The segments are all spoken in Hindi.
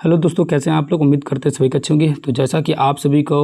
हेलो दोस्तों, कैसे हैं आप लोग। उम्मीद करते हैं सभी अच्छे होंगे। तो जैसा कि आप सभी को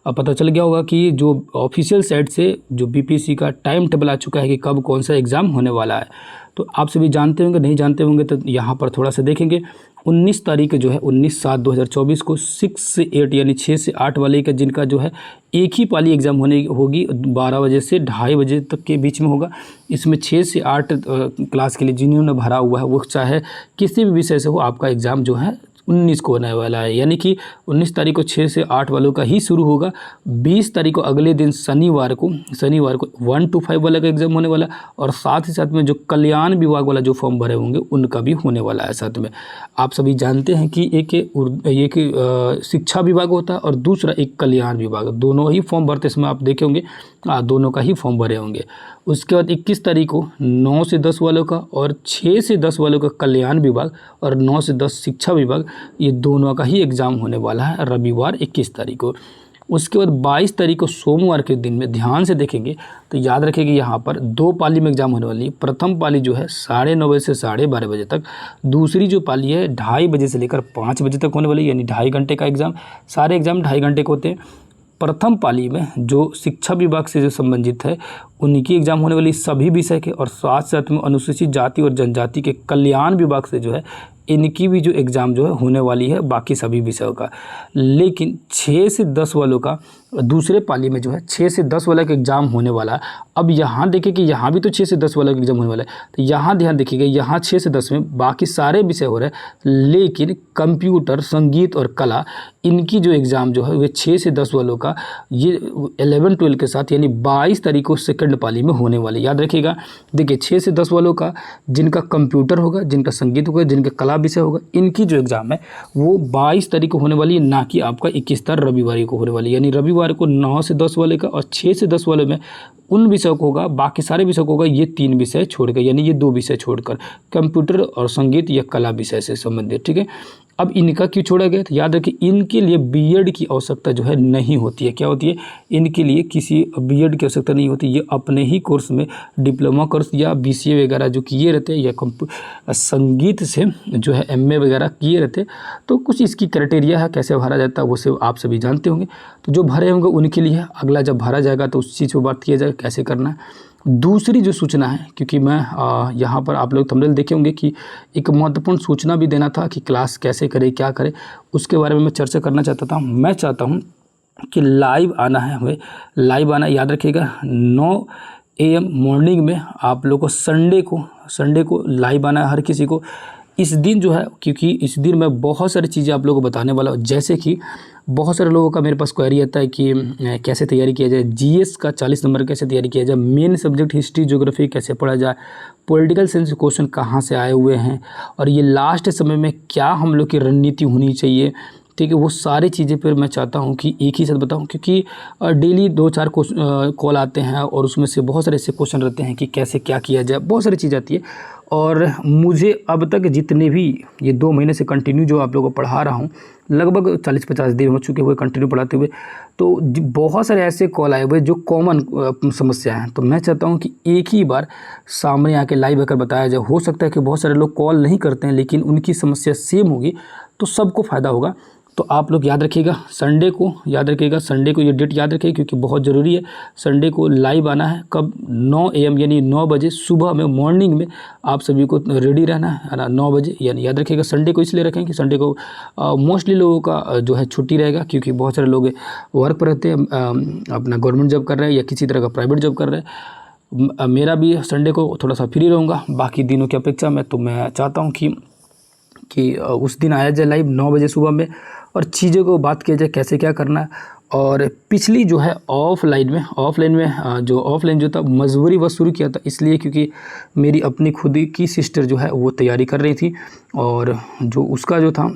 पता चल गया होगा कि जो ऑफिशियल साइट से जो बीपीएससी का टाइम टेबल आ चुका है कि कब कौन सा एग्ज़ाम होने वाला है। तो आप सभी जानते होंगे, नहीं जानते होंगे तो यहाँ पर थोड़ा सा देखेंगे। 19 तारीख जो है 19/7/2024 को 6 से 8 यानी 6 से 8 वाले का जिनका जो है एक ही पाली एग्ज़ाम होगी 12 बजे से 2:30 बजे तक के बीच में होगा। इसमें 6 से 8 क्लास के लिए जिन्होंने भरा हुआ है वो चाहे किसी भी विषय से हो, आपका एग्ज़ाम जो है 19 को होने वाला है। यानी कि 19 तारीख को 6 से 8 वालों का ही शुरू होगा। 20 तारीख को अगले दिन शनिवार को 1 to 5 वाला का एग्ज़ाम होने वाला, और साथ ही साथ में जो कल्याण विभाग वाला जो फॉर्म भरे होंगे उनका भी होने वाला है। साथ में आप सभी जानते हैं कि एक शिक्षा विभाग होता है और दूसरा एक कल्याण विभाग, दोनों ही फॉर्म भरते समय आप देखे होंगे दोनों का ही फॉर्म भरे होंगे। उसके बाद 21 तारीख को 9 से 10 वालों का और 6 से 10 वालों का कल्याण विभाग और 9 से 10 शिक्षा विभाग, ये दोनों का ही एग्ज़ाम होने वाला है रविवार 21 तारीख को। उसके बाद 22 तारीख को सोमवार के दिन में ध्यान से देखेंगे तो याद रखें कि यहाँ पर 2 पाली में एग्ज़ाम होने वाली है। प्रथम पाली जो है 9:30 बजे से 12:30 बजे तक, दूसरी जो पाली है 2:30 बजे से लेकर 5 बजे तक होने वाली है, यानी 2.5 घंटे का एग्ज़ाम। सारे एग्ज़ाम 2.5 घंटे के होते हैं। प्रथम पाली में जो शिक्षा विभाग से जो संबंधित है उनकी एग्ज़ाम होने वाली सभी विषय के, और साथ साथ में अनुसूचित जाति और जनजाति के कल्याण विभाग से जो है इनकी भी जो एग्ज़ाम जो है होने वाली है बाकी सभी विषयों का। लेकिन 6 से 10 वालों का दूसरे पाली में जो है 6 से 10 वाला का एग्ज़ाम होने वाला है। अब यहाँ देखें कि यहाँ भी तो 6 से 10 वाला का एग्ज़ाम होने वाला है, तो यहाँ ध्यान देखिएगा, यहाँ 6 से 10 में बाकी सारे विषय हो रहे हैं, लेकिन कंप्यूटर, संगीत और कला इनकी जो एग्ज़ाम जो है वे 6 से 10 वालों का ये 11-12 के साथ यानी 22 तारीख को सेकंड पाली में होने वाली। याद रखिएगा, देखिए 6 से 10 वालों का जिनका कंप्यूटर होगा, जिनका संगीत होगा, जिनका कला विषय होगा, इनकी जो एग्ज़ाम है वो 22 तारीख को होने वाली है, ना कि आपका 21 तारीख रविवार को होने वाली है। यानी रविवार को 9 से 10 वाले का और 6 से 10 वाले में उन विषयों को होगा, बाकी सारे विषयों को होगा ये 3 विषय छोड़कर, यानी ये 2 विषय छोड़कर, कंप्यूटर और संगीत या कला विषय से संबंधित। ठीक है, अब इनका क्यों छोड़ा गया? तो याद रखिए, इनके लिए बीएड की आवश्यकता जो है नहीं होती है। क्या होती है? इनके लिए किसी बीएड की आवश्यकता नहीं होती। ये अपने ही कोर्स में डिप्लोमा कोर्स या बीसीए वगैरह जो किए रहते हैं, या संगीत से जो है एमए वगैरह किए रहते हैं। तो कुछ इसकी क्राइटेरिया है, कैसे भरा जाता है वो सब आप सभी जानते होंगे। तो जो भरे होंगे उनके लिए अगला जब भरा जाएगा तो उस चीज़ पर बात किया जाएगा कैसे करना है। दूसरी जो सूचना है, क्योंकि मैं यहाँ पर आप लोग थंबनेल देखे होंगे कि एक महत्वपूर्ण सूचना भी देना था कि क्लास कैसे करें, क्या करें, उसके बारे में मैं चर्चा करना चाहता था। मैं चाहता हूँ कि लाइव आना है, हमें लाइव आना। याद रखिएगा 9 AM मॉर्निंग में आप लोग को संडे को लाइव आना है हर किसी को। इस दिन जो है, क्योंकि इस दिन मैं बहुत सारी चीज़ें आप लोगों को बताने वाला हूँ। जैसे कि बहुत सारे लोगों का मेरे पास क्वेरी आता है कि कैसे तैयारी किया जाए, जीएस का 40 नंबर कैसे तैयारी किया जाए, मेन सब्जेक्ट हिस्ट्री ज्योग्राफी कैसे पढ़ा जाए, पॉलिटिकल साइंस क्वेश्चन कहाँ से आए हुए हैं, और ये लास्ट समय में क्या हम लोग की रणनीति होनी चाहिए। ठीक है, वो सारी चीज़ें पर मैं चाहता हूँ कि एक ही साथ बताऊँ, क्योंकि डेली 2-4 कॉल आते हैं और उसमें से बहुत सारे ऐसे क्वेश्चन रहते हैं कि कैसे क्या किया जाए, बहुत सारी चीज़ आती है। और मुझे अब तक जितने भी ये 2 महीने से कंटिन्यू जो आप लोगों को पढ़ा रहा हूँ, लगभग 40-50 दिन हो चुके हुए कंटिन्यू पढ़ाते हुए, तो बहुत सारे ऐसे कॉल आए हुए जो कॉमन समस्या हैं। तो मैं चाहता हूँ कि एक ही बार सामने आके लाइव आकर बताया जाए। हो सकता है कि बहुत सारे लोग कॉल नहीं करते हैं, लेकिन उनकी समस्या सेम होगी तो सबको फ़ायदा होगा। तो आप लोग याद रखिएगा, संडे को याद रखिएगा, संडे को ये डेट याद रखिए क्योंकि बहुत ज़रूरी है। संडे को लाइव आना है, कब? 9 AM यानी 9 बजे सुबह में, मॉर्निंग में आप सभी को रेडी रहना है ना, 9 बजे। यानी याद रखिएगा, संडे को इसलिए रखें कि संडे को मोस्टली लोगों का जो है छुट्टी रहेगा, क्योंकि बहुत सारे लोग वर्क पर रहते हैं, अपना गवर्नमेंट जॉब कर रहे हैं या किसी तरह का प्राइवेट जॉब कर रहे हैं। मेरा भी संडे को थोड़ा सा फ्री रहूँगा बाकी दिनों की अपेक्षा में। तो मैं चाहता हूँ कि उस दिन आया जाए लाइव 9 बजे सुबह में, और चीज़ों को बात किया जाए कैसे क्या करना है। और पिछली जो है ऑफलाइन जो था मजबूरीवश शुरू किया था, इसलिए क्योंकि मेरी अपनी खुद की सिस्टर जो है वो तैयारी कर रही थी, और जो उसका जो था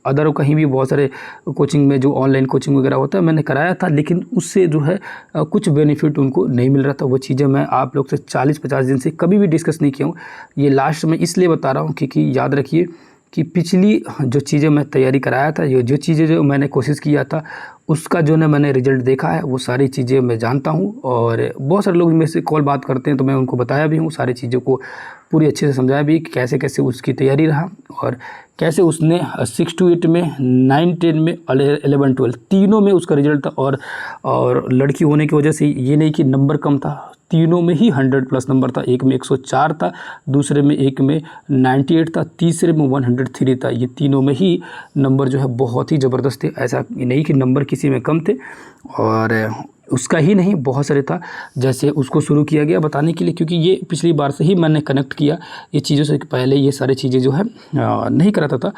अदर कहीं भी बहुत सारे कोचिंग में जो ऑनलाइन कोचिंग वगैरह होता है मैंने कराया था, लेकिन उससे जो है कुछ बेनिफिट उनको नहीं मिल रहा था। वो चीज़ें मैं आप लोग से 40-50 दिन से कभी भी डिस्कस नहीं किया हूँ। ये लास्ट में इसलिए बता रहा हूँ क्योंकि याद रखिए कि पिछली जो चीज़ें मैं तैयारी कराया था, जो चीज़ें जो मैंने कोशिश किया था, उसका जो है मैंने रिजल्ट देखा है, वो सारी चीज़ें मैं जानता हूँ। और बहुत सारे लोग मेरे से कॉल बात करते हैं तो मैं उनको बताया भी हूँ, सारी चीज़ों को पूरी अच्छे से समझाया भी कि कैसे कैसे उसकी तैयारी रहा और कैसे उसने 6 to 8 में 9 10 में 11 12 तीनों में उसका रिजल्ट था। और लड़की होने की वजह से ये नहीं कि नंबर कम था, तीनों में ही 100+ नंबर था। एक में 104 था, दूसरे में एक में 98 था, तीसरे में 103 था। ये तीनों में ही नंबर जो है बहुत ही ज़बरदस्त थे। ऐसा नहीं कि नंबर किसी में कम थे, और उसका ही नहीं बहुत सारे था। जैसे उसको शुरू किया गया बताने के लिए, क्योंकि ये पिछली बार से ही मैंने कनेक्ट किया ये चीज़ों से। पहले ये सारी चीज़ें जो है नहीं कराता था,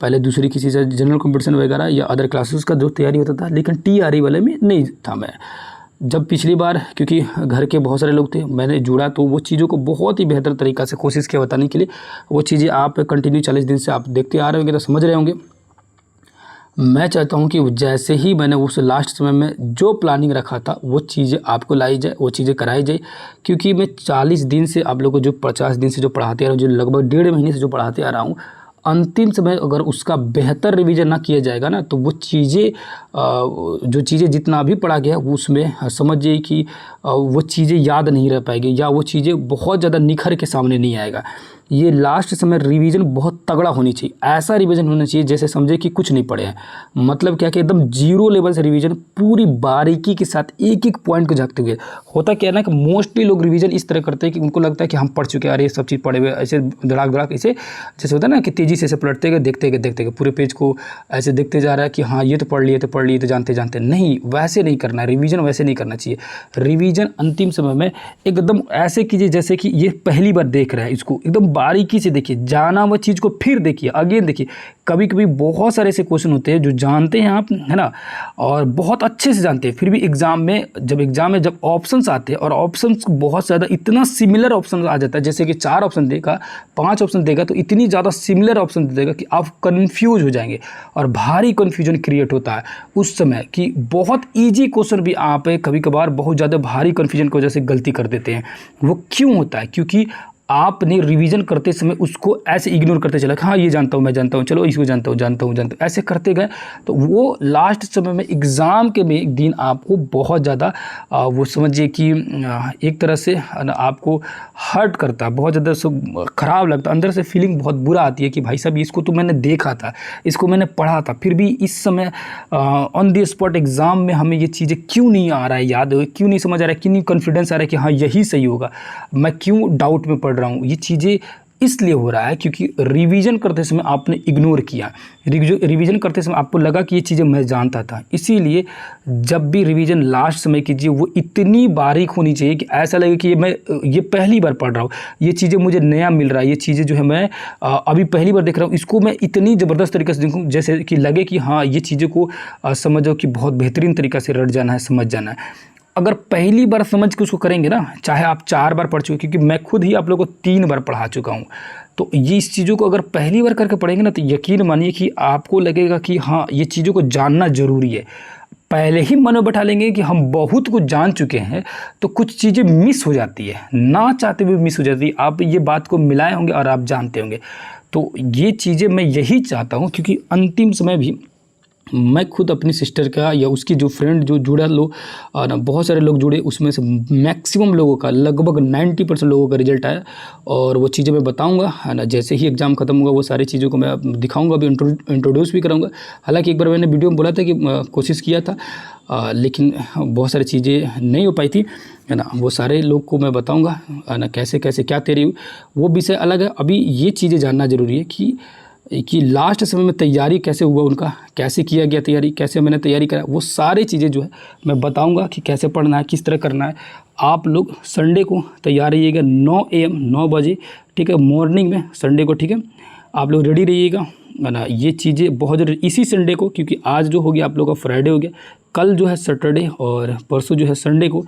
पहले दूसरी किसी से जनरल कंपटीशन वगैरह या अदर क्लासेस का जो तैयारी होता था, लेकिन TRE वाले में नहीं था मैं। जब पिछली बार, क्योंकि घर के बहुत सारे लोग थे, मैंने जुड़ा तो वो चीज़ों को बहुत ही बेहतर तरीक़ा से कोशिश किया बताने के लिए। वो चीज़ें आप कंटिन्यू 40 दिन से आप देखते आ रहे होंगे तो समझ रहे होंगे। मैं चाहता हूं कि जैसे ही मैंने उस लास्ट समय में जो प्लानिंग रखा था वो चीज़ें आपको लाई जाए, वो चीज़ें कराई जाए। क्योंकि मैं 40 दिन से आप लोगों को जो 50 दिन से जो पढ़ाते आ रहा हूँ, जो लगभग 1.5 महीने से जो पढ़ाते आ रहा हूँ, अंतिम समय अगर उसका बेहतर रिवीजन ना किया जाएगा ना, तो वो चीज़ें जो चीज़ें जितना भी पढ़ा गया उसमें समझिए कि वो चीज़ें याद नहीं रह पाएगी, या वो चीज़ें बहुत ज़्यादा निखर के सामने नहीं आएगा। ये लास्ट समय रिवीजन बहुत तगड़ा होनी चाहिए। ऐसा रिवीजन होना चाहिए जैसे समझे कि कुछ नहीं पढ़े हैं। मतलब क्या कि एकदम 0 लेवल से रिवीजन, पूरी बारीकी के साथ एक एक पॉइंट को झाँकते हुए। होता क्या है ना कि मोस्टली लोग रिवीजन इस तरह करते हैं कि उनको लगता है कि हम पढ़ चुके हैं, अरे ये सब चीज़ पढ़े हुए, ऐसे धड़ाक ऐसे जैसे होता है ना कि तेज़ी से ऐसे पलटते गए, देखते गए पूरे पेज को ऐसे देखते जा रहा है कि हाँ ये तो पढ़ लिए तो जानते नहीं। वैसे नहीं करना है रिवीजन, वैसे नहीं करना चाहिए। रिवीजन अंतिम समय में एकदम ऐसे कीजिए जैसे कि ये पहली बार देख रहे हैं, इसको एकदम बारीकी से देखिए, जाना वो चीज़ को फिर देखिए, अगेन देखिए। कभी कभी बहुत सारे ऐसे क्वेश्चन होते हैं जो जानते हैं आप, है ना, और बहुत अच्छे से जानते हैं, फिर भी एग्ज़ाम में जब ऑप्शंस आते हैं और ऑप्शंस बहुत ज़्यादा इतना सिमिलर ऑप्शन आ जाता है, जैसे कि 4 ऑप्शन देगा, 5 ऑप्शन देगा, तो इतनी ज़्यादा सिमिलर ऑप्शन देगा कि आप कन्फ्यूज हो जाएंगे और भारी कन्फ्यूजन क्रिएट होता है उस समय कि बहुत ईजी क्वेश्चन भी आप कभी कभार बहुत ज़्यादा भारी कन्फ्यूजन की वजह से गलती कर देते हैं। वो क्यों होता है? क्योंकि आपने रिवीजन करते समय उसको ऐसे इग्नोर करते चला कि हाँ ये जानता हूँ, मैं जानता हूँ, चलो इसको जानता हूँ, ऐसे करते गए, तो वो लास्ट समय में एग्ज़ाम के में एक दिन आपको बहुत ज़्यादा वो समझिए कि एक तरह से आपको हर्ट करता है, बहुत ज़्यादा ख़राब लगता है, अंदर से फीलिंग बहुत बुरा आती है कि भाई साहब इसको तो मैंने देखा था, इसको मैंने पढ़ा था, फिर भी इस समय ऑन द स्पॉट एग्ज़ाम में हमें ये चीज़ें क्यों नहीं आ रहा है याद, क्यों नहीं समझ आ रहा है, क्यों नहीं कॉन्फिडेंस आ रहा है कि हाँ यही सही होगा, मैं क्यों डाउट में पढ़ रहा हूँ। ये चीज़ें इसलिए हो रहा है क्योंकि रिवीजन करते समय आपने इग्नोर किया। रिवीजन करते समय आपको लगा कि ये चीज़ें मैं जानता था। इसीलिए जब भी रिवीजन लास्ट समय कीजिए वो इतनी बारीक होनी चाहिए कि ऐसा लगे कि ये पहली बार पढ़ रहा हूँ, ये चीज़ें मुझे नया मिल रहा है, ये चीज़ें जो है मैं अभी पहली बार देख रहा हूँ, इसको मैं इतनी ज़बरदस्त तरीके से देखूँ जैसे कि लगे कि हाँ ये चीज़ों को समझो कि बहुत बेहतरीन तरीक़ा से रट जाना है, समझ जाना है। अगर पहली बार समझ के उसको करेंगे ना, चाहे आप 4 बार पढ़ चुके, क्योंकि मैं खुद ही आप लोगों को 3 बार पढ़ा चुका हूँ, तो ये इस चीज़ों को अगर पहली बार करके पढ़ेंगे ना तो यकीन मानिए कि आपको लगेगा कि हाँ ये चीज़ों को जानना ज़रूरी है। पहले ही मन में बैठा लेंगे कि हम बहुत कुछ जान चुके हैं तो कुछ चीज़ें मिस हो जाती है, ना चाहते हुए मिस हो जाती है। आप ये बात को मिलाए होंगे और आप जानते होंगे। तो ये चीज़ें मैं यही चाहता हूँ, क्योंकि अंतिम समय भी मैं खुद अपनी सिस्टर का या उसकी जो फ्रेंड जो जुड़ा लोग और बहुत सारे लोग जुड़े, उसमें से मैक्सिमम लोगों का लगभग 90% लोगों का रिजल्ट आया। और वो चीज़ें मैं बताऊंगा, है ना, जैसे ही एग्ज़ाम ख़त्म होगा वो सारी चीज़ों को मैं दिखाऊंगा, अभी इंट्रोड्यूस भी कराऊंगा। हालांकि एक बार मैंने वीडियो में बोला था कि कोशिश किया था, लेकिन बहुत सारी चीज़ें नहीं हो पाई थी, है ना। वो सारे लोग को मैं बताऊँगा, है ना, कैसे कैसे क्या तैयारी हुई, वो विषय अलग है। अभी ये चीज़ें जानना ज़रूरी है कि लास्ट समय में तैयारी कैसे हुआ उनका, कैसे किया गया तैयारी, कैसे मैंने तैयारी करा, वो सारी चीज़ें जो है मैं बताऊंगा कि कैसे पढ़ना है, किस तरह करना है। आप लोग संडे को तैयार रहिएगा 9 AM 9 बजे, ठीक है, मॉर्निंग में संडे को, ठीक है, आप लोग रेडी रहिएगा, है ना। ये चीज़ें बहुत ज़रूरी इसी संडे को, क्योंकि आज जो हो गया आप लोगों का फ्राइडे हो गया, कल जो है सैटरडे और परसों जो है संडे को।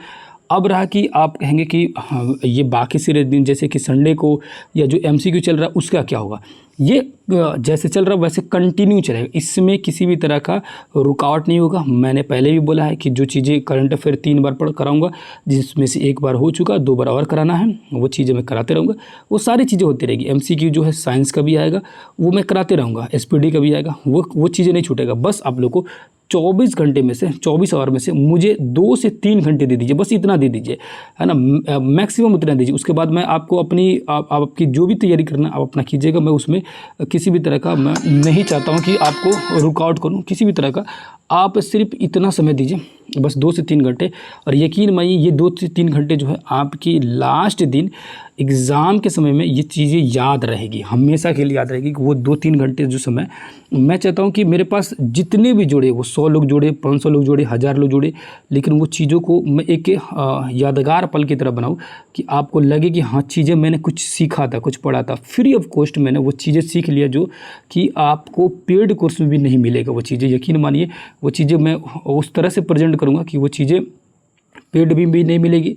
अब रहा कि आप कहेंगे कि हाँ ये बाकी सारे दिन जैसे कि संडे को या जो MCQ चल रहा है उसका क्या होगा। ये जैसे चल रहा वैसे कंटिन्यू चलेगा, इसमें किसी भी तरह का रुकावट नहीं होगा। मैंने पहले भी बोला है कि जो चीज़ें करंट अफेयर 3 बार पढ़ कराऊंगा, जिसमें से 1 बार हो चुका, 2 बार और कराना है, वो चीज़ें मैं कराते रहूँगा। वो सारी चीज़ें होती रहेगी। MCQ जो है साइंस का भी आएगा, वो मैं कराते रहूँगा। SPD का भी आएगा, वो चीज़ें नहीं छूटेगा। बस आप लोग को 24 घंटे में से 24 आवर में से मुझे 2 से 3 घंटे दे दीजिए, बस इतना दे दीजिए, है ना, मैक्सिमम उतना दीजिए। उसके बाद मैं आपको अपनी आपकी जो भी तैयारी करना आप अपना कीजिएगा। मैं उसमें किसी भी तरह का मैं नहीं चाहता हूँ कि आपको रुकावट करूँ किसी भी तरह का। आप सिर्फ इतना समय दीजिए, बस 2 से 3 घंटे, और यकीन मानिए ये 2 से 3 घंटे जो है आपकी लास्ट दिन एग्ज़ाम के समय में ये चीज़ें याद रहेगी, हमेशा के लिए याद रहेगी कि वो 2-3 घंटे जो समय, मैं चाहता हूँ कि मेरे पास जितने भी जुड़े, वो 100 लोग जुड़े, 500 लोग जुड़े, 1000 लोग जुड़े, लेकिन वो चीज़ों को मैं एक यादगार पल की तरह बनाऊँ कि आपको लगे कि हाँ, चीज़ें मैंने कुछ सीखा था, कुछ पढ़ा था, फ्री ऑफ कॉस्ट मैंने वो चीज़ें सीख लिया, जो कि आपको पेड कोर्स में भी नहीं मिलेगा। वो चीज़ें यकीन मानिए, वो चीज़ें मैं उस तरह से प्रेजेंट करूँगा कि वो चीज़ें पेड भी नहीं मिलेगी।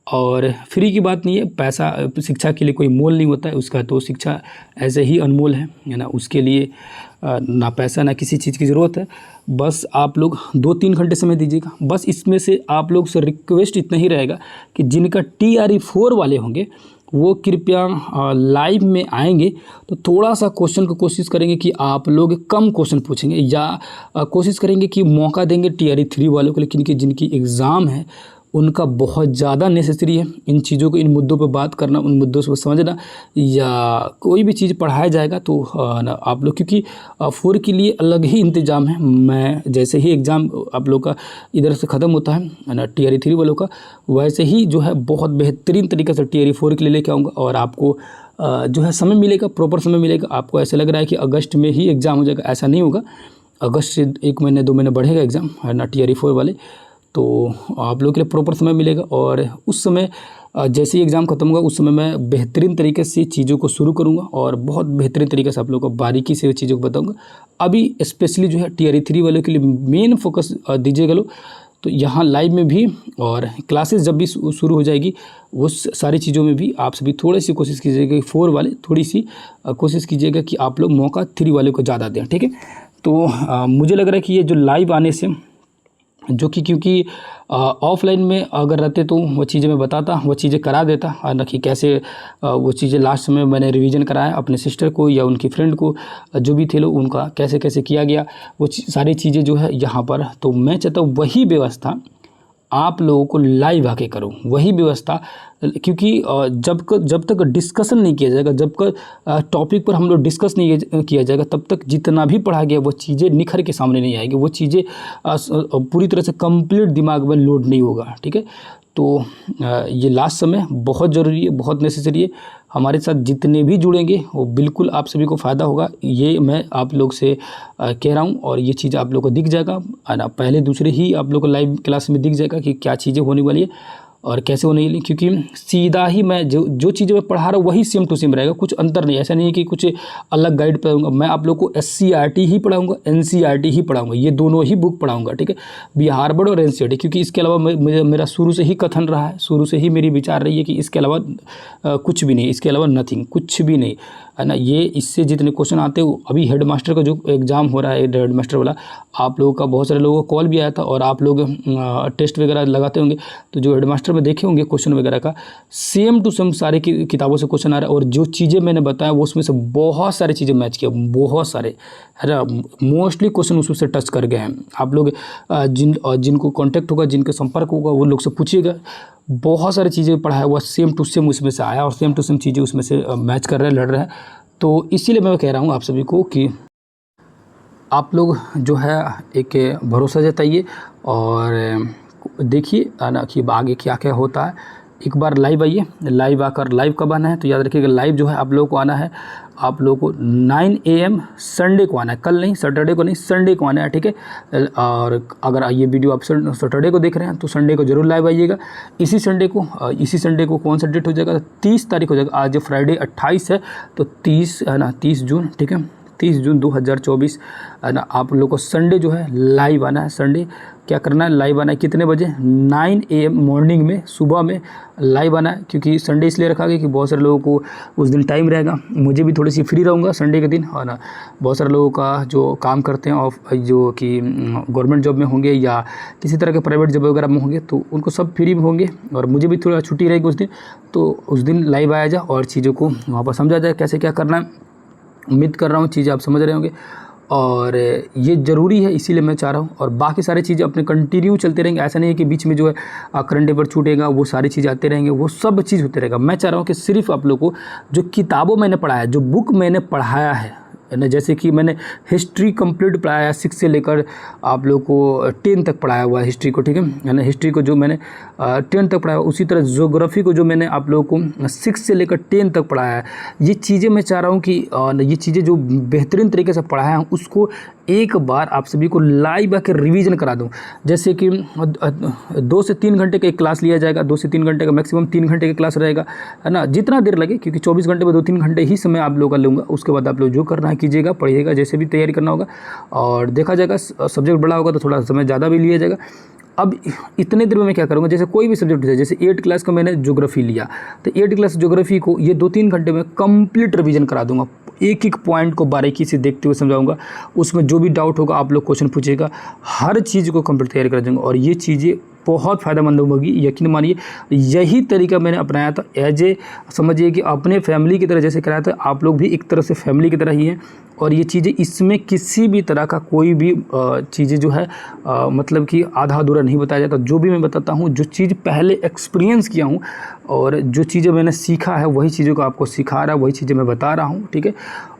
और फ्री की बात नहीं है, पैसा शिक्षा के लिए कोई मोल नहीं होता है उसका, तो शिक्षा ऐसे ही अनमोल है ना। उसके लिए ना पैसा ना किसी चीज़ की ज़रूरत है। बस आप लोग 2-3 घंटे समय दीजिएगा। बस इसमें से आप लोग से रिक्वेस्ट इतना ही रहेगा कि जिनका TRE 4 वाले होंगे वो कृपया लाइव में आएंगे तो थोड़ा सा क्वेश्चन को कोशिश करेंगे कि आप लोग कम क्वेश्चन पूछेंगे, या कोशिश करेंगे कि मौका देंगे TRE 3 वालों को, लेकिन जिनकी एग्ज़ाम है उनका बहुत ज़्यादा नेसेसरी है इन चीज़ों को, इन मुद्दों पर बात करना, उन मुद्दों को समझना, या कोई भी चीज़ पढ़ाया जाएगा तो ना आप लोग, क्योंकि 4 के लिए अलग ही इंतज़ाम है। मैं जैसे ही एग्ज़ाम आप लोग का इधर से ख़त्म होता है ना TRE 3 वालों का, वैसे ही जो है बहुत बेहतरीन तरीके से TRE 4 के लिए लेके आऊँगा, और आपको जो है समय मिलेगा, प्रॉपर समय मिलेगा। आपको ऐसा लग रहा है कि अगस्त में ही एग्ज़ाम हो जाएगा, ऐसा नहीं होगा। अगस्त से 1 महीने 2 महीने बढ़ेगा एग्ज़ाम, है ना, TRE 4 वाले, तो आप लोगों के लिए प्रॉपर समय मिलेगा। और उस समय जैसे ही एग्ज़ाम खत्म होगा उस समय मैं बेहतरीन तरीके से चीज़ों को शुरू करूंगा, और बहुत बेहतरीन तरीके से आप लोगों को बारीकी से चीज़ों को बताऊंगा। अभी स्पेशली जो है TRE 3 वालों के लिए मेन फोकस दीजिएगा लोग, तो यहाँ लाइव में भी और क्लासेस जब भी शुरू हो जाएगी वो सारी चीज़ों में भी आप सभी थोड़ी सी कोशिश कीजिएगा कि 4 वाले थोड़ी सी कोशिश कीजिएगा कि आप लोग मौका 3 वाले को ज़्यादा दें, ठीक है। तो मुझे लग रहा है कि ये जो लाइव आने से, जो कि क्योंकि ऑफलाइन में अगर रहते तो वो चीज़ें मैं बताता, वो चीज़ें करा देता, ना कि कैसे वो चीज़ें लास्ट में मैंने रिवीजन कराया अपने सिस्टर को या उनकी फ्रेंड को, जो भी थे लोग, उनका कैसे कैसे किया गया, वो सारी चीज़ें जो है यहाँ पर। तो मैं चाहता हूँ वही व्यवस्था आप लोगों को लाइव आके करो, वही व्यवस्था, क्योंकि जब तक डिस्कशन नहीं किया जाएगा, जब तक टॉपिक पर हम लोग डिस्कस नहीं किया जाएगा, तब तक जितना भी पढ़ा गया वो चीज़ें निखर के सामने नहीं आएगी, वो चीज़ें पूरी तरह से कंप्लीट दिमाग में लोड नहीं होगा, ठीक है। तो ये लास्ट समय बहुत ज़रूरी है, बहुत नेसेसरी है। हमारे साथ जितने भी जुड़ेंगे वो बिल्कुल आप सभी को फ़ायदा होगा, ये मैं आप लोग से कह रहा हूँ। और ये चीज़ आप लोग को दिख जाएगा, है ना, पहले दूसरे ही आप लोग को लाइव क्लास में दिख जाएगा कि क्या चीज़ें होने वाली है और कैसे होने वाली, क्योंकि सीधा ही मैं जो चीज़ें मैं पढ़ा रहा हूँ वही सेम टू सेम रहेगा, कुछ अंतर नहीं। ऐसा नहीं है कि कुछ अलग गाइड पढ़ाऊँगा, मैं आप लोग को SCERT ही पढ़ाऊँगा, NCERT ही पढ़ाऊँगा, ये दोनों ही बुक पढ़ाऊँगा, ठीक है, बिहार बोर्ड और NCERT, क्योंकि इसके अलावा मेरा शुरू से ही कथन रहा है, शुरू से ही मेरी विचार रही है कि इसके अलावा कुछ भी नहीं, इसके अलावा नथिंग, कुछ भी नहीं, है ना। ये इससे जितने क्वेश्चन आते हैं, अभी हेड मास्टर का जो एग्ज़ाम हो रहा है, हेड मास्टर वाला, आप लोगों का बहुत सारे लोगों को कॉल भी आया था, और आप लोग टेस्ट वगैरह लगाते होंगे, तो जो हेड मास्टर में देखे होंगे क्वेश्चन वगैरह का, सेम टू सेम सारे की किताबों से क्वेश्चन आ रहा है। और जो चीज़ें मैंने बताया वो उसमें से बहुत सारी चीज़ें मैच किया, बहुत सारे, है ना, मोस्टली क्वेश्चन उसमें से टच कर गए हैं। आप लोग जिनको कॉन्टैक्ट होगा, जिनके संपर्क होगा, वो लोग से पूछिएगा, बहुत सारी चीज़ें पढ़ाया हुआ सेम टू सेम उसमें से आया, और सेम टू सेम चीज़ें उसमें से मैच कर रहे हैं, लड़ रहे हैं। तो इसीलिए मैं कह रहा हूँ आप सभी को कि आप लोग जो है एक भरोसा जताइए और देखिए, ना, कि आगे क्या क्या होता है। एक बार लाइव आइए, लाइव आकर, लाइव कब आना है तो याद रखिएगा, लाइव जो है आप लोगों को आना है, आप लोगों को 9 AM संडे को आना है, कल नहीं, सैटरडे को नहीं, संडे को आना है, ठीक है। और अगर ये वीडियो आप सैटरडे को देख रहे हैं तो संडे को जरूर लाइव आइएगा। इसी संडे को कौन सा डेट हो जाएगा, 30 तारीख हो जाएगा। आज फ्राइडे 28 है, तो 30 है ना, 30 जून, ठीक है, 30 जून 2024 है ना। आप लोग को संडे जो है लाइव आना है। संडे क्या करना है, लाइव आना है। कितने बजे? 9 AM मॉर्निंग में, सुबह में लाइव आना है। क्योंकि संडे इसलिए रखा गया कि बहुत सारे लोगों को उस दिन टाइम रहेगा, मुझे भी थोड़ी सी फ्री रहूँगा संडे के दिन, है ना। बहुत सारे लोगों का जो काम करते हैं ऑफ, जो कि गवर्नमेंट जॉब में होंगे या किसी तरह के प्राइवेट जॉब वगैरह में होंगे, तो उनको सब फ्री में होंगे और मुझे भी थोड़ा छुट्टी रहेगी उस दिन। तो उस दिन लाइव आया जाए और चीज़ों को वहाँ पर समझा जाए कैसे क्या करना है। उम्मीद कर रहा हूँ चीज़ें आप समझ रहे होंगे और ये ज़रूरी है, इसीलिए मैं चाह रहा हूँ। और बाकी सारी चीज़ें अपने कंटिन्यू चलते रहेंगे। ऐसा नहीं है कि बीच में जो है करंट अफेयर छूटेगा, वो सारी चीज़ें आते रहेंगे, वो सब चीज़ होते रहेगा। मैं चाह रहा हूँ कि सिर्फ आप लोग को जो किताबों मैंने पढ़ाया, जो बुक मैंने पढ़ाया है ना, जैसे कि मैंने हिस्ट्री कंप्लीट पढ़ाया 6 से लेकर आप लोग को 10 तक पढ़ाया हुआ है हिस्ट्री को, ठीक है ना। हिस्ट्री को जो मैंने 10 तक पढ़ाया, उसी तरह ज्योग्राफी को जो मैंने आप लोगों को 6 से लेकर 10 तक पढ़ाया है। ये चीज़ें मैं चाह रहा हूँ कि ये चीज़ें जो बेहतरीन तरीके से पढ़ाया हूँ उसको एक बार आप सभी को लाइव आकर रिवीजन करा दूँ। जैसे कि 2 से 3 घंटे का एक क्लास लिया जाएगा, 2 से 3 घंटे का, मैक्सिमम 3 घंटे का क्लास रहेगा, है ना। जितना देर लगे, क्योंकि 24 घंटे में 2-3 घंटे ही समय आप लोग का लूँगा। उसके बाद आप लोग जो करना है कीजिएगा, पढ़िएगा, जैसे भी तैयारी करना होगा और देखा जाएगा। सब्जेक्ट बड़ा होगा तो थोड़ा समय ज़्यादा भी लिया जाएगा। अब इतने देर में मैं क्या करूँगा, जैसे कोई भी सब्जेक्ट है, जैसे 8 क्लास का मैंने ज्योग्राफी लिया, तो 8 क्लास ज्योग्राफी को ये 2-3 घंटे में कंप्लीट रिवीजन करा दूंगा। एक एक पॉइंट को बारीकी से देखते हुए समझाऊंगा। उसमें जो भी डाउट होगा आप लोग क्वेश्चन पूछिएगा, हर चीज़ को कंप्लीट तैयारी कर दूंगा और ये चीज़ें बहुत फ़ायदेमंद होगी, यकीन मानिए। यही तरीका मैंने अपनाया था, एज ए समझिए कि अपने फैमिली की तरह जैसे कराया था, आप लोग भी एक तरह से फैमिली की तरह ही हैं। और ये चीज़ें, इसमें किसी भी तरह का कोई भी चीज़ें जो है मतलब कि आधा अधूरा नहीं बताया जाता। जो भी मैं बताता हूँ, जो चीज़ पहले एक्सपीरियंस किया हूँ और जो चीज़ें मैंने सीखा है, वही चीज़ों को आपको सिखा रहा, वही चीज़ें मैं बता रहा हूँ, ठीक है।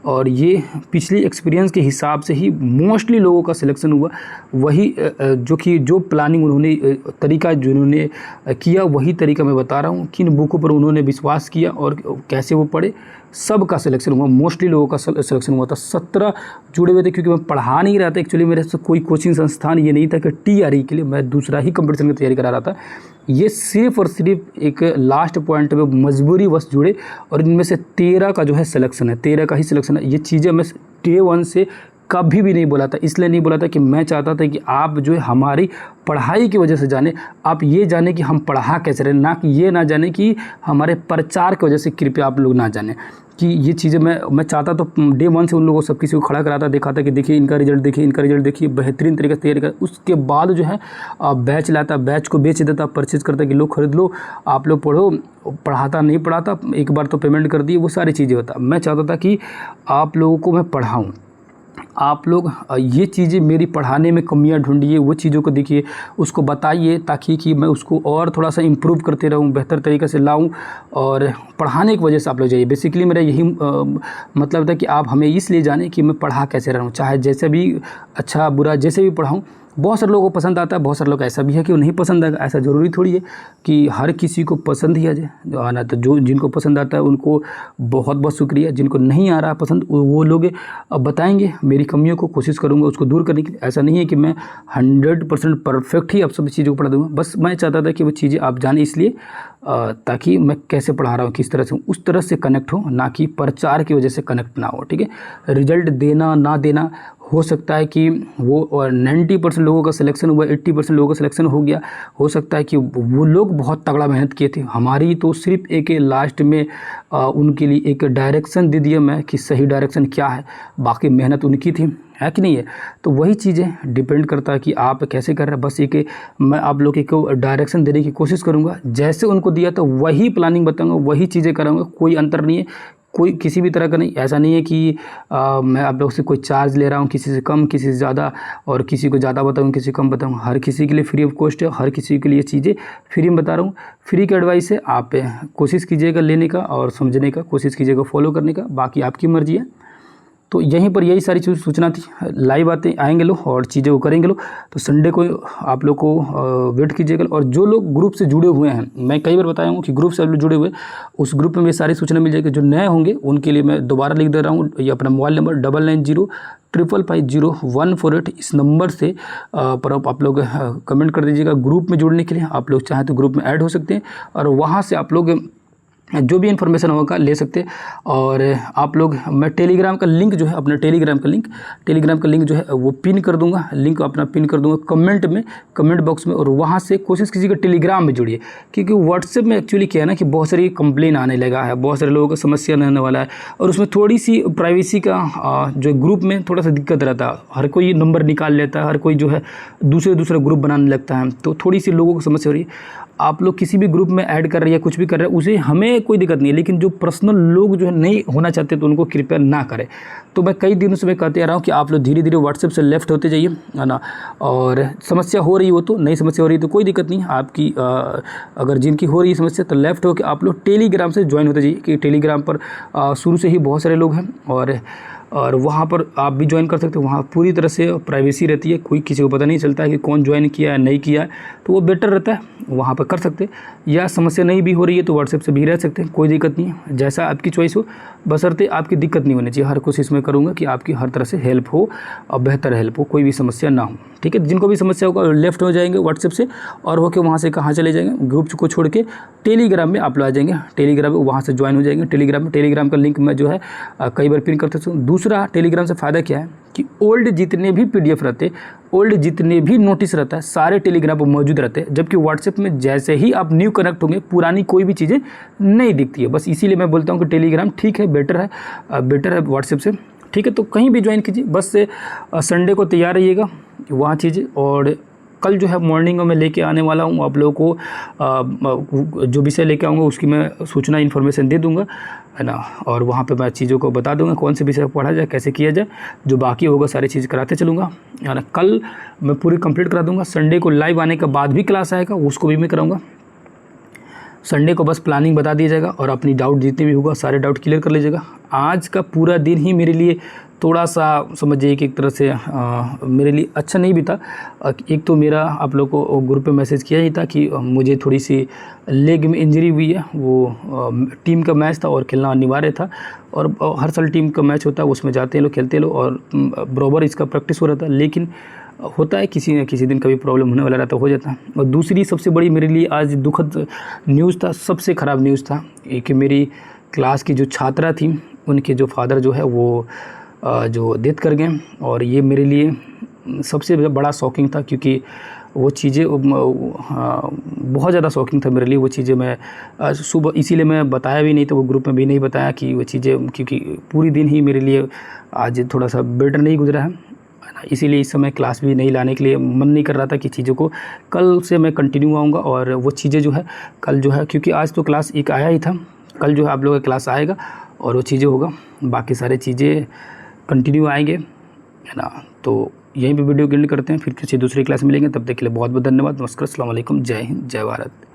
और ये पिछली एक्सपीरियंस के हिसाब से ही मोस्टली लोगों का सिलेक्शन हुआ। वही जो प्लानिंग उन्होंने तरीका जो उन्होंने किया, वही तरीका मैं बता रहा हूँ। किन बुकों पर उन्होंने विश्वास किया और कैसे वो पढ़े, सब का सिलेक्शन हुआ। मोस्टली लोगों का सिलेक्शन हुआ था। 17 जुड़े हुए थे, क्योंकि मैं पढ़ा नहीं रहा था एक्चुअली। मेरे से कोई कोचिंग संस्थान ये नहीं था कि TRE के लिए मैं दूसरा ही कंपटीशन की तैयारी करा रहा था। ये सिर्फ और सिर्फ एक लास्ट पॉइंट पे मजबूरी वश जुड़े और इनमें से 13 का जो है सिलेक्शन है, 13 का ही सिलेक्शन है। ये चीज़ें मैं डे 1 से कभी भी नहीं बोला था। इसलिए नहीं बोला था कि मैं चाहता था कि आप जो है हमारी पढ़ाई की वजह से जाने, आप ये जाने कि हम पढ़ा कैसे रहे, ना कि ये ना जाने कि हमारे प्रचार की वजह से कृपया आप लोग ना जाने। कि ये चीज़ें मैं चाहता तो डे 1 से उन लोगों सब किसी को खड़ा कराता, दिखाता कि देखिए इनका रिजल्ट, देखिए इनका रिजल्ट, देखिए बेहतरीन तरीके से तैयारी कर। उसके बाद जो है बैच लाता, बैच को बेच देता, परचेज करता कि लो खरीद लो, आप लोग पढ़ो। पढ़ाता नहीं पढ़ाता, एक बार तो पेमेंट कर दी, वो सारी चीज़ें होता। मैं चाहता था कि आप लोगों को मैं पढ़ाऊँ, आप लोग ये चीज़ें मेरी पढ़ाने में कमियां ढूंढिए, वो चीज़ों को देखिए, उसको बताइए, ताकि कि मैं उसको और थोड़ा सा इम्प्रूव करते रहूं, बेहतर तरीके से लाऊं। और पढ़ाने की वजह से आप लोग जाइए। बेसिकली मेरा यही मतलब था कि आप हमें इसलिए जाने कि मैं पढ़ा कैसे रहा हूँ, चाहे जैसे भी अच्छा बुरा जैसे भी पढ़ाऊँ। बहुत सारे लोगों को पसंद आता है, बहुत सारे लोग ऐसा भी है कि वो नहीं पसंद आएगा। ऐसा ज़रूरी थोड़ी है कि हर किसी को पसंद ही आ जाए, आना तो जो जिनको पसंद आता है उनको बहुत बहुत शुक्रिया। जिनको नहीं आ रहा पसंद, वो लोग बताएंगे मेरी कमियों को, कोशिश करूँगा उसको दूर करने की। ऐसा नहीं है कि मैं 100% परफेक्ट ही आप सभी चीज़ों को पढ़ा दूँगा। बस मैं चाहता था कि वो चीज़ें आप जाने, इसलिए ताकि मैं कैसे पढ़ा रहा हूँ, किस तरह से, उस तरह से कनेक्ट हो, ना कि प्रचार की वजह से कनेक्ट ना हो, ठीक है। रिजल्ट देना ना देना, हो सकता है कि वो 90% लोगों का सिलेक्शन हुआ, 80% लोगों का सिलेक्शन हो गया। हो सकता है कि वो लोग बहुत तगड़ा मेहनत किए थे, हमारी तो सिर्फ एक लास्ट में उनके लिए एक डायरेक्शन दे दिया मैं कि सही डायरेक्शन क्या है, बाकी मेहनत उनकी थी, है कि नहीं है। तो वही चीज़ें डिपेंड करता है कि आप कैसे कर रहे हैं। बस एक मैं आप लोग को डायरेक्शन देने की कोशिश करूँगा, जैसे उनको दिया तो वही प्लानिंग बताऊँगा, वही चीज़ें कराऊँगा, कोई अंतर नहीं है, कोई किसी भी तरह का नहीं। ऐसा नहीं है कि मैं आप लोग से कोई चार्ज ले रहा हूँ, किसी से कम, किसी से ज़्यादा, और किसी को ज़्यादा बताऊँ, किसी को कम बताऊँ। हर किसी के लिए फ्री ऑफ कॉस्ट है, हर किसी के लिए चीज़ें फ्री में बता रहा हूँ। फ्री की एडवाइस है, आप कोशिश कीजिएगा लेने का और समझने का, कोशिश कीजिएगा फॉलो करने का, बाकी आपकी मर्जी है। तो यहीं पर यही सारी चीज़ सूचना थी। लाइव आएंगे लोग और चीज़ें वो करेंगे लोग। तो संडे को आप लोग को वेट कीजिएगा। और जो लोग ग्रुप से जुड़े हुए हैं, मैं कई बार बताया हूँ कि ग्रुप से आप लोग जुड़े हुए, उस ग्रुप में सारी सूचना मिल जाएगी। जो नए होंगे उनके लिए मैं दोबारा लिख दे रहा हूँ, ये अपना मोबाइल नंबर 9905550148, इस नंबर से पर आप लोग कमेंट कर दीजिएगा। ग्रुप में जुड़ने के लिए आप लोग चाहें तो ग्रुप में ऐड हो सकते हैं और वहाँ से आप लोग जो भी इन्फॉर्मेशन होगा ले सकते। और आप लोग, मैं टेलीग्राम का लिंक जो है, अपना टेलीग्राम का लिंक जो है वो पिन कर दूंगा, लिंक अपना पिन कर दूंगा कमेंट बॉक्स में। और वहाँ से कोशिश कीजिएगा टेलीग्राम में जुड़िए, क्योंकि व्हाट्सएप में एक्चुअली क्या है ना कि बहुत सारी कंप्लेन आने लगा है, बहुत सारे लोगों को समस्या आने वाला है, और उसमें थोड़ी सी प्राइवेसी का जो ग्रुप में थोड़ा सा दिक्कत रहता है। हर कोई नंबर निकाल लेता है, हर कोई जो है दूसरे ग्रुप बनाने लगता है, तो थोड़ी सी लोगों को समस्या हो रही है। आप लोग किसी भी ग्रुप में ऐड कर रहे हैं, कुछ भी कर रहे हैं, उसे हमें कोई दिक्कत नहीं है, लेकिन जो पर्सनल लोग जो है नहीं होना चाहते तो उनको कृपया ना करें। तो मैं कई दिनों से मैं कहते आ रहा हूँ कि आप लोग धीरे धीरे व्हाट्सएप से लेफ्ट होते जाइए, है ना। और समस्या हो रही हो तो, नई समस्या हो रही है तो कोई दिक्कत नहीं आपकी, अगर जिनकी हो रही है समस्या तो लेफ्ट होकर आप लोग टेलीग्राम से ज्वाइन होते जाइए, कि टेलीग्राम पर शुरू से ही बहुत सारे लोग हैं, और वहाँ पर आप भी ज्वाइन कर सकते हो। वहाँ पूरी तरह से प्राइवेसी रहती है, कोई किसी को पता नहीं चलता है कि कौन ज्वाइन किया है नहीं किया है, तो वो बेटर रहता है, वहाँ पर कर सकते। या समस्या नहीं भी हो रही है तो व्हाट्सएप से भी रह सकते हैं, कोई दिक्कत नहीं है, जैसा आपकी चॉइस हो, बशर्ते आपकी दिक्कत नहीं होनी चाहिए। हर कोशिश मैं करूँगा कि आपकी हर तरह से हेल्प हो और बेहतर हेल्प हो, कोई भी समस्या ना हो, ठीक है। जिनको भी समस्या होगा लेफ्ट हो जाएंगे व्हाट्सएप से, और होकर वहाँ से कहाँ चले जाएंगे, ग्रुप को छोड़ के टेलीग्राम में आप लोग आ जाएंगे, टेलीग्राम में वहाँ से ज्वाइन हो जाएंगे। टेलीग्राम का लिंक मैं जो है कई बार पिन करते हूँ। दूसरा, टेलीग्राम से फ़ायदा क्या है कि ओल्ड जितने भी PDF रहते, ओल्ड जितने भी नोटिस रहता है, सारे टेलीग्राम पर मौजूद रहते हैं, जबकि व्हाट्सएप में जैसे ही आप न्यू कनेक्ट होंगे पुरानी कोई भी चीज़ें नहीं दिखती है। बस इसीलिए मैं बोलता हूँ कि टेलीग्राम ठीक है, बेटर है व्हाट्सएप से, ठीक है। तो कहीं भी ज्वाइन कीजिए, बस से संडे को तैयार रहिएगा वहाँ चीज़ें। और कल जो है मॉर्निंग में मैं लेके आने वाला हूँ आप लोगों को, जो विषय लेके आऊँगा उसकी मैं सूचना इन्फॉर्मेशन दे दूँगा, है ना। और वहाँ पे मैं चीज़ों को बता दूँगा कौन से विषय पढ़ा जाए, कैसे किया जाए, जो बाकी होगा सारी चीज़ कराते चलूँगा, है ना। कल मैं पूरी कंप्लीट करा दूँगा। संडे को लाइव आने के बाद भी क्लास आएगा, उसको भी मैं कराऊँगा। संडे को बस प्लानिंग बता दिया जाएगा और अपनी डाउट जितने भी होगा सारे डाउट क्लियर कर लीजिएगा। आज का पूरा दिन ही मेरे लिए थोड़ा सा समझिए कि एक तरह से मेरे लिए अच्छा नहीं भी था। एक तो मेरा आप लोग को ग्रुप पे मैसेज किया ही था कि मुझे थोड़ी सी लेग में इंजरी हुई है, वो टीम का मैच था और खेलना अनिवार्य था, और हर साल टीम का मैच होता है, उसमें जाते हैं लोग, खेलते हैं लोग, और बराबर इसका प्रैक्टिस हो रहा था। लेकिन होता है किसी न किसी दिन कभी प्रॉब्लम होने वाला रहता, हो जाता है। और दूसरी सबसे बड़ी मेरे लिए आज दुखद न्यूज़ था, सबसे ख़राब न्यूज़ था कि मेरी क्लास की जो छात्रा थी उनके जो फादर जो है वो जो डेथ कर गए। और ये मेरे लिए सबसे बड़ा शॉकिंग था, क्योंकि वो चीज़ें बहुत ज़्यादा शॉकिंग था मेरे लिए। वो चीज़ें मैं सुबह इसीलिए मैं बताया भी नहीं था, वो ग्रुप में भी नहीं बताया कि वो चीज़ें, क्योंकि पूरी दिन ही मेरे लिए आज थोड़ा सा बेटर नहीं गुजरा है, इसीलिए इस समय क्लास भी नहीं लाने के लिए मन नहीं कर रहा था कि चीज़ों को। कल से मैं कंटिन्यू आऊँगा और वो चीज़ें जो है कल जो है, क्योंकि आज तो क्लास एक आया ही था, कल जो है आप लोगों का क्लास आएगा और वो चीज़ें होगा, बाकी सारी चीज़ें कंटिन्यू आएंगे, है ना। तो यहीं पे वीडियो एंड करते हैं, फिर किसी दूसरी क्लास में मिलेंगे, तब तक के लिए बहुत बहुत धन्यवाद। नमस्कार, अस्सलाम वालेकुम, जय हिंद, जय भारत।